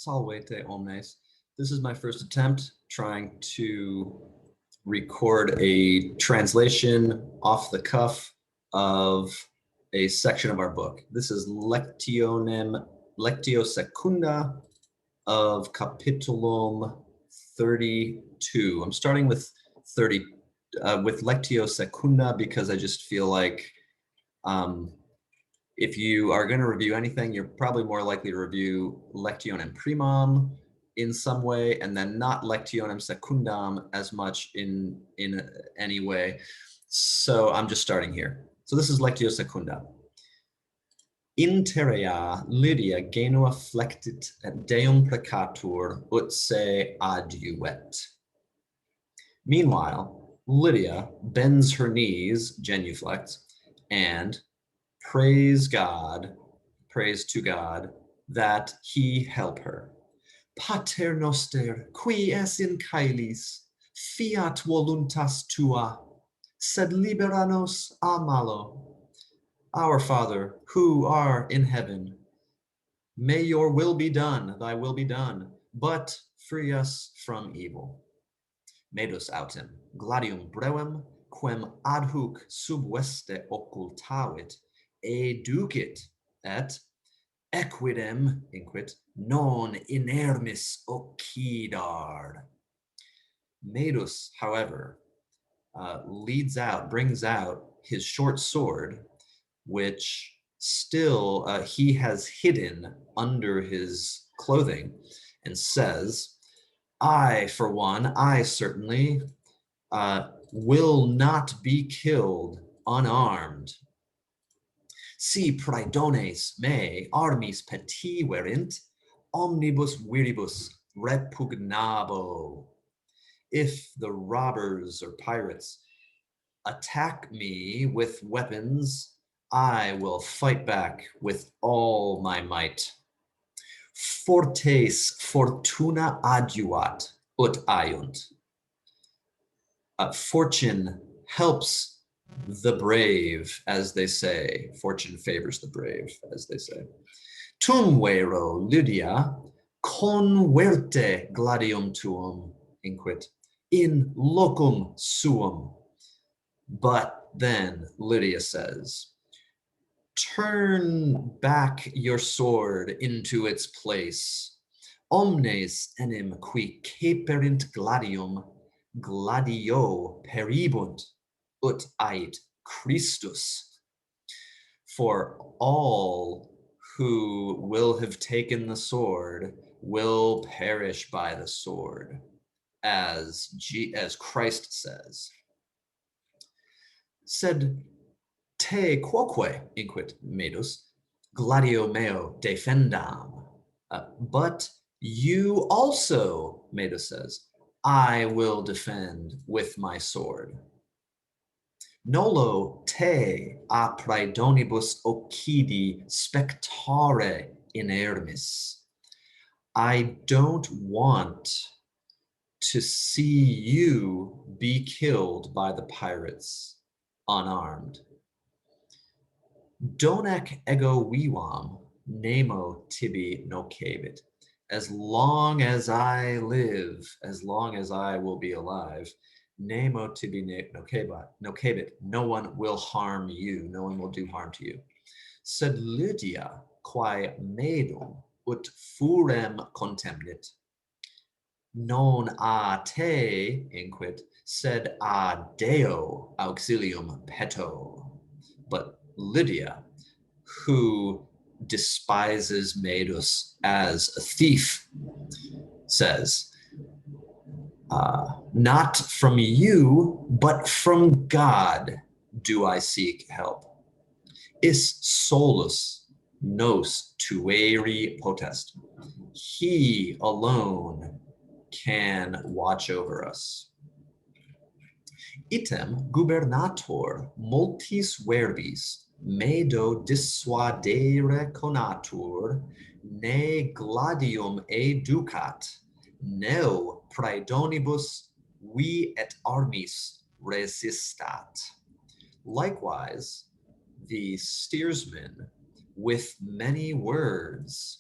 Salvete omnes. This is my first attempt trying to record a translation off the cuff of a section of our book. This is Lectio Secunda of Capitulum 32. I'm starting with Lectio Secunda because I just feel like if you are going to review anything, you're probably more likely to review Lectionem Primum in some way, and then not Lectionem Secundam as much in any way. So I'm just starting here. So this is Lectio Secunda. Interea Lydia genua flectit et Deum precatur ut se adiuet. Meanwhile, Lydia bends her knees, genuflects, and prays to God that he help her. Pater noster, qui es in caelis, fiat voluntas tua, sed libera nos a malo. Our Father, who art in heaven, may your will be done, thy will be done, but free us from evil. Medus autem, gladium brevem, quem ad hoc sub veste occultavit, educit, et equidem, inquit, non inermis occidar. Medus, however, brings out his short sword, which still he has hidden under his clothing, and says, I, for one, I certainly will not be killed unarmed. Si praedones me armis petiverint, omnibus viribus repugnabo. If the robbers or pirates attack me with weapons, I will fight back with all my might. Fortes fortuna adiuvat ut aiunt. Fortune helps the brave, as they say. Fortune favors the brave, as they say. Tum vero, Lydia, converte gladium tuum, inquit, in locum suum. But then Lydia says, turn back your sword into its place. Omnes enim qui caperint gladium, gladio peribunt, ut ait Christus. For all who will have taken the sword will perish by the sword, as Christ says. Sed te quoque, inquit Medus, gladio meo defendam. But you also, Medus says, I will defend with my sword. Nolo te a praedonibus occidi spectare inermis. I don't want to see you be killed by the pirates unarmed. Donec ego vivam nemo tibi nocebit. As long as I live, as long as I will be alive, nemo tibi nocebit. No one will harm you. No one will do harm to you. Sed Lydia, quae medum ut furem contemnit, non a te, inquit, sed a Deo auxilium peto. But Lydia, who despises Medus as a thief, says, not from you, but from God do I seek help. Is solus nos tueri potest. He alone can watch over us. Item gubernator multis verbis medo dissuadere conatur, ne gladium educat, neo praedonibus vi et armis resistat. Likewise, the steersman with many words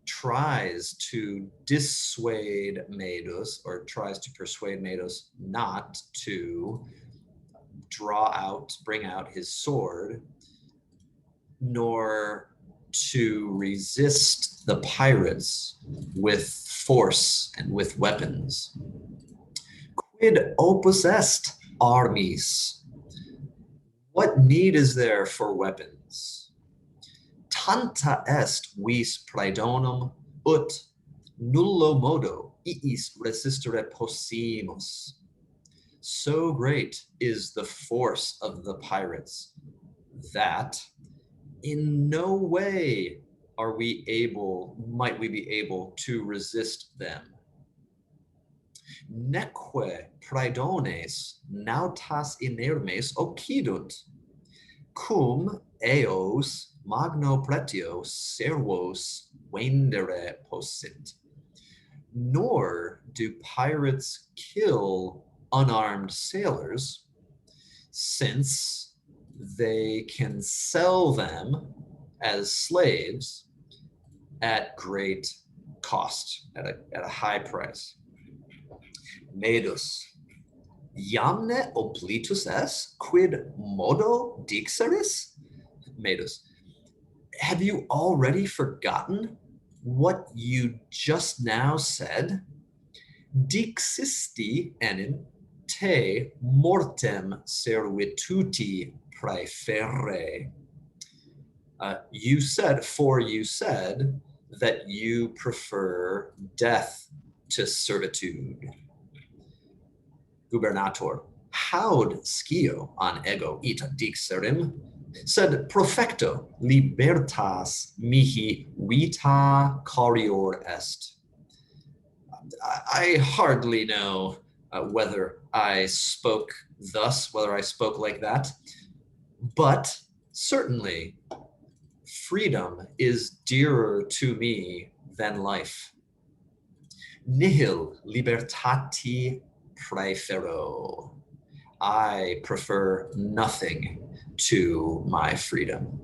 tries to dissuade Medus, or tries to persuade Medus not to bring out his sword, nor to resist the pirates with force and with weapons. Quid opus est armis? What need is there for weapons? Tanta est vis praedonum ut nullo modo iis resistere possimus. So great is the force of the pirates that in no way might we be able to resist them. Neque praedones nautas inermes occidunt, cum eos magno pretio servos vendere possit. Nor do pirates kill unarmed sailors, since they can sell them as slaves at great cost, at a high price. Medus, iamne oblitus est, quid modo dixeris? Medus, have you already forgotten what you just now said? Dixisti enim te mortem servituti praeferre. You said that you prefer death to servitude. Gubernator, haud scio an ego ita dixerim, sed profecto libertas mihi vita carior est. I hardly know whether I spoke thus, whether I spoke like that, but certainly freedom is dearer to me than life. Nihil libertati praefero. I prefer nothing to my freedom.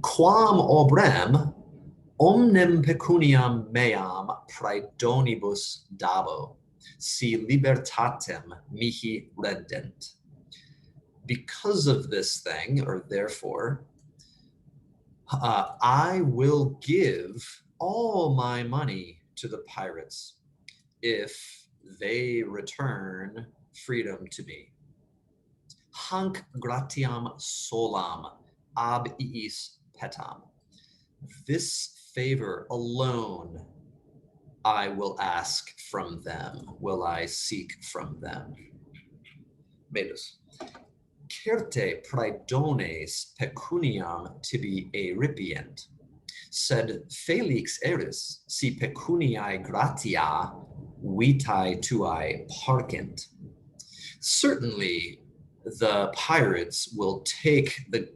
Quam obrem omnem pecuniam meam praedonibus dabo, si libertatem mihi redent. Because of this thing, or therefore, I will give all my money to the pirates if they return freedom to me. Hanc gratiam solam ab iis petam. This favor alone I will ask from them, will I seek from them. Medus, certe praedones pecuniam tibi eripient, sed felix eris si pecuniae gratia vitae tuae parcent. Certainly the pirates will take the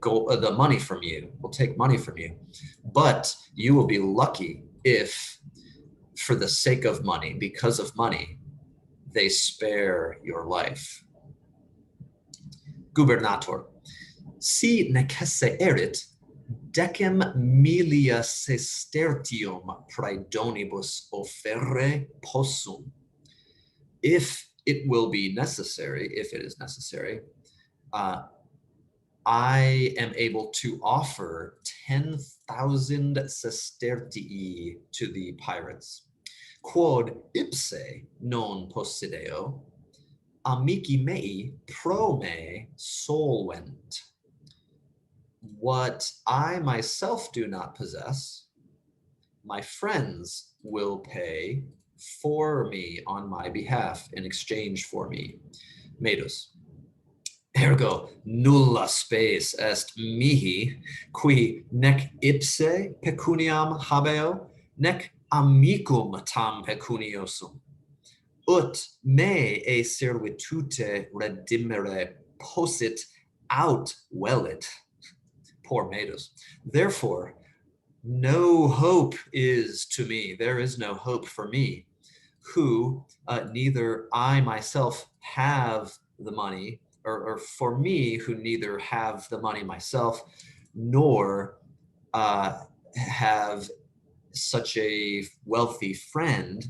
money from you, but you will be lucky if, for the sake of money, because of money, they spare your life. Gubernator, si necesse erit, decem milia sestertium praedonibus offerre possum. If it is necessary, I am able to offer 10,000 sestertii to the pirates. Quod ipse non possideo, amici mei pro me solvent. What I myself do not possess, my friends will pay for me on my behalf, in exchange for me. Medus, ergo nulla spes est mihi, qui nec ipse pecuniam habeo, nec amicum tam pecuniosum, ut me e servitute redimere possit aut velit. Poor Medus. Therefore, no hope is to me. There is no hope for me, who neither I myself have the money, or for me, who neither have the money myself, nor have such a wealthy friend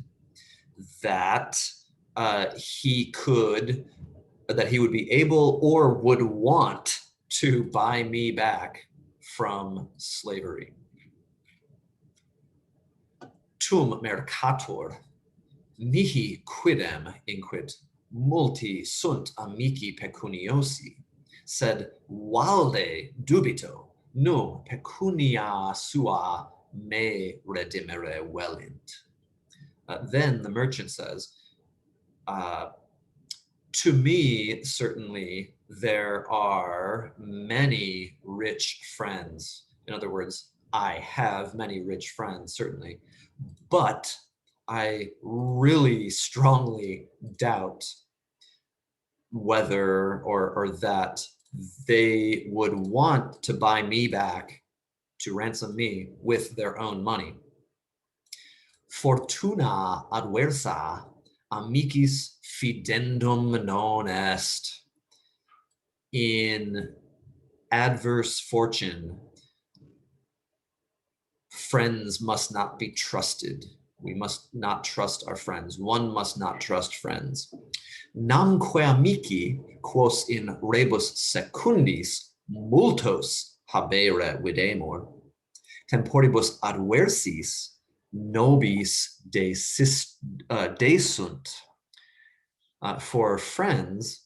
that he would be able or would want to buy me back from slavery. Tum mercator, mihi quidem inquit, multi sunt amici pecuniosi, sed valde dubito, num pecunia sua me redimere velint. Then the merchant says, to me, certainly, there are many rich friends. In other words, I have many rich friends, certainly, but I really strongly doubt whether or that they would want to buy me back, to ransom me with their own money. Fortuna adversa amicis fidendum non est. In adverse fortune, friends must not be trusted. We must not trust our friends. One must not trust friends. Namque amici, quos in rebus secundis multos habere videmur, temporibus adversis nobis desunt. For friends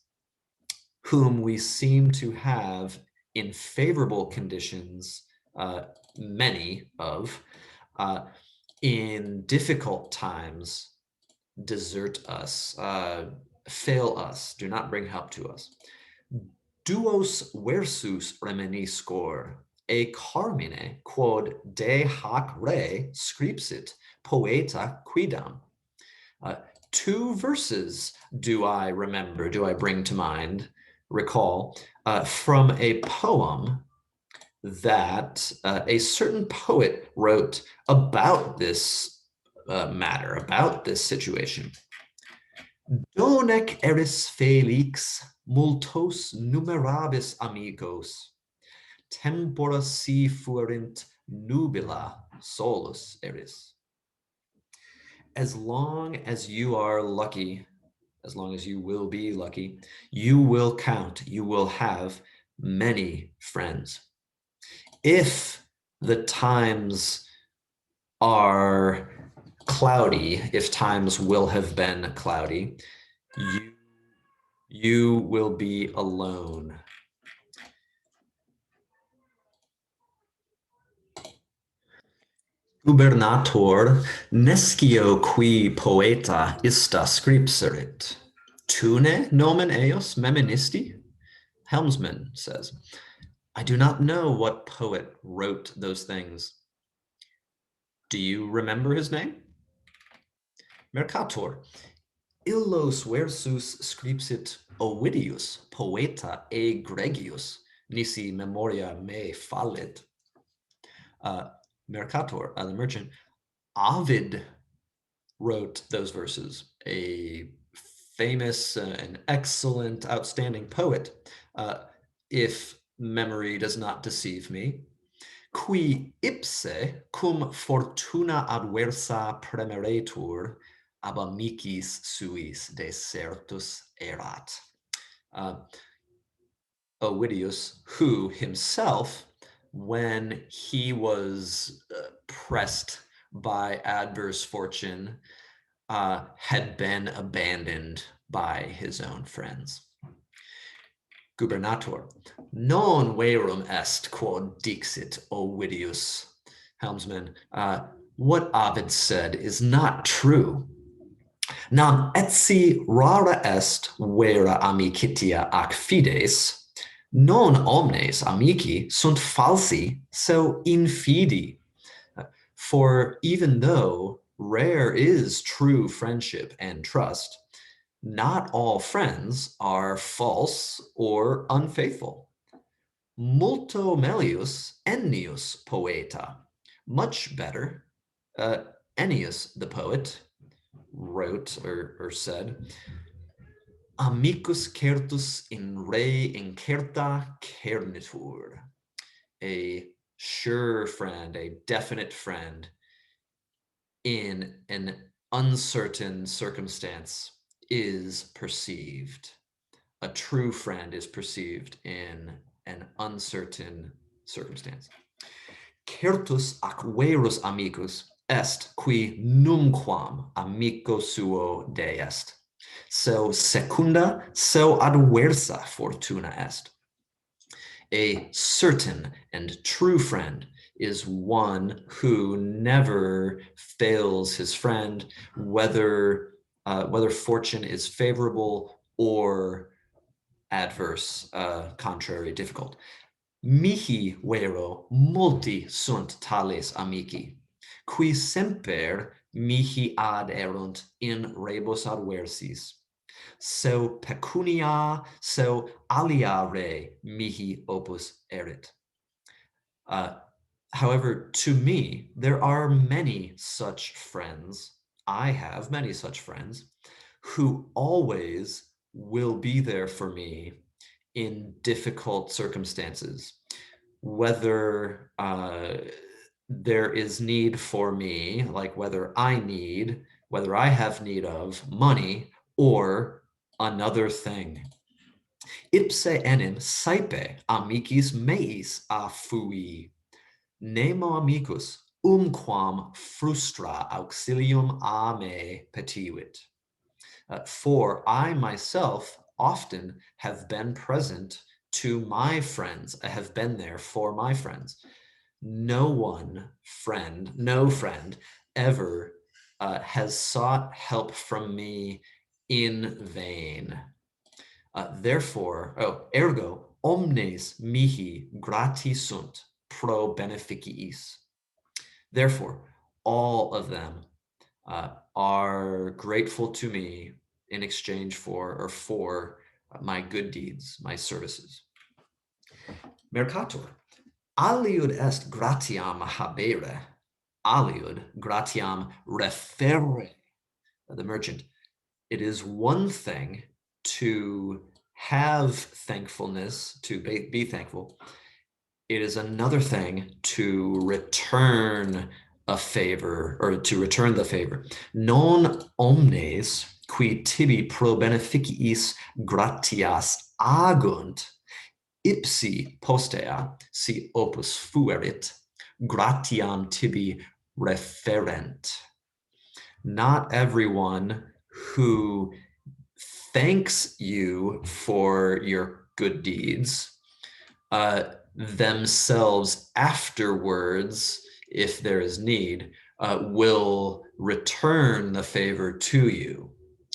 whom we seem to have in favorable conditions, many of, in difficult times, desert us, fail us, do not bring help to us. Duos versus reminiscor, e carmine quod de hac re scripsit poeta quidam. Two verses do I remember, do I bring to mind, recall, from a poem that a certain poet wrote about this matter, about this situation. Donec eris felix multos numerabis amigos, tempora si fuerint nubila solus eris. As long as you are lucky, as long as you will be lucky, you will count, you will have many friends. If the times are cloudy, if times will have been cloudy, you will be alone. Gubernator nescio qui poeta ista scripserit. Tune nomen eos meministi? Helmsman says, I do not know what poet wrote those things. Do you remember his name? Mercator, illos versus scripsit Ovidius, poeta egregius, nisi memoria me fallit. Mercator, the merchant, Ovid wrote those verses, a famous and excellent, outstanding poet, if memory does not deceive me, qui ipse cum fortuna adversa premeretur ab amicis suis desertus erat. Ovidius, who himself, when he was pressed by adverse fortune, had been abandoned by his own friends. Gubernator, non verum est quod dixit Ovidius. Helmsman, what Ovid said is not true. Nam etsi rara est vera amicitia ac fides, non omnes amici sunt falsi, so infidi. For even though rare is true friendship and trust, not all friends are false or unfaithful. Multo melius Ennius poeta. Much better, Ennius the poet wrote or said, amicus certus in re incerta cernitur. A sure friend, a definite friend, in an uncertain circumstance is perceived. A true friend is perceived in an uncertain circumstance. Certus ac verus amicus est qui numquam amico suo de est. So secunda, so adversa fortuna est. A certain and true friend is one who never fails his friend, whether fortune is favorable or adverse, contrary, difficult. Mihi vero multi sunt tales amici, qui semper mihi aderunt in rebus adversis. So pecunia, so alia re mihi opus erit. However, to me, there are many such friends. I have many such friends who always will be there for me in difficult circumstances, whether there is need for me, like whether I have need of money or another thing. Ipse enim saepe amicis meis a fui, nemo amicus umquam frustra auxilium a me petivit. For I myself often have been present to my friends. I have been there for my friends. No friend ever has sought help from me in vain. Ergo omnes mihi grati sunt pro beneficiis. Therefore, all of them are grateful to me in exchange for my good deeds, my services. Mercator, aliud est gratiam habere, aliud gratiam referre. The merchant, it is one thing to have thankfulness, to be thankful. It is another thing to return a favor, or to return the favor. Non omnes qui tibi pro beneficiis gratias agunt, ipsi postea, si opus fuerit, gratiam tibi referent. Not everyone who thanks you for your good deeds themselves afterwards, if there is need, will return the favor to you,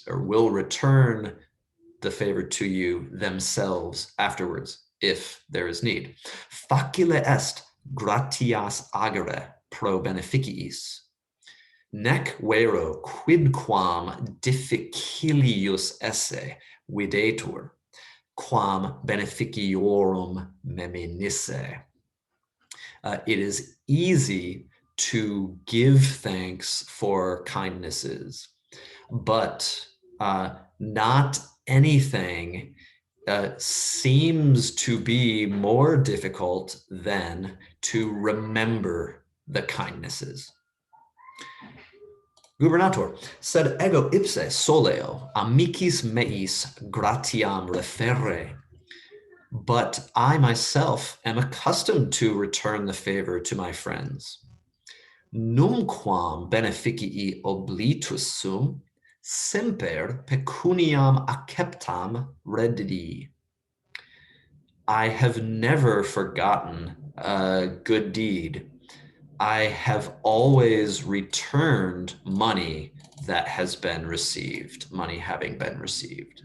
or will return the favor to you themselves afterwards, if there is need. Facile est gratias agere pro beneficiis, nec vero quidquam difficilius esse videtur, quam beneficiorum meminisse. It is easy to give thanks for kindnesses, but not anything seems to be more difficult than to remember the kindnesses. Gubernator, sed ego ipse soleo amicis meis gratiam referre. But I myself am accustomed to return the favor to my friends. Numquam beneficii oblitus sum, semper pecuniam acceptam reddii. I have never forgotten a good deed. I have always returned money that has been received, money having been received.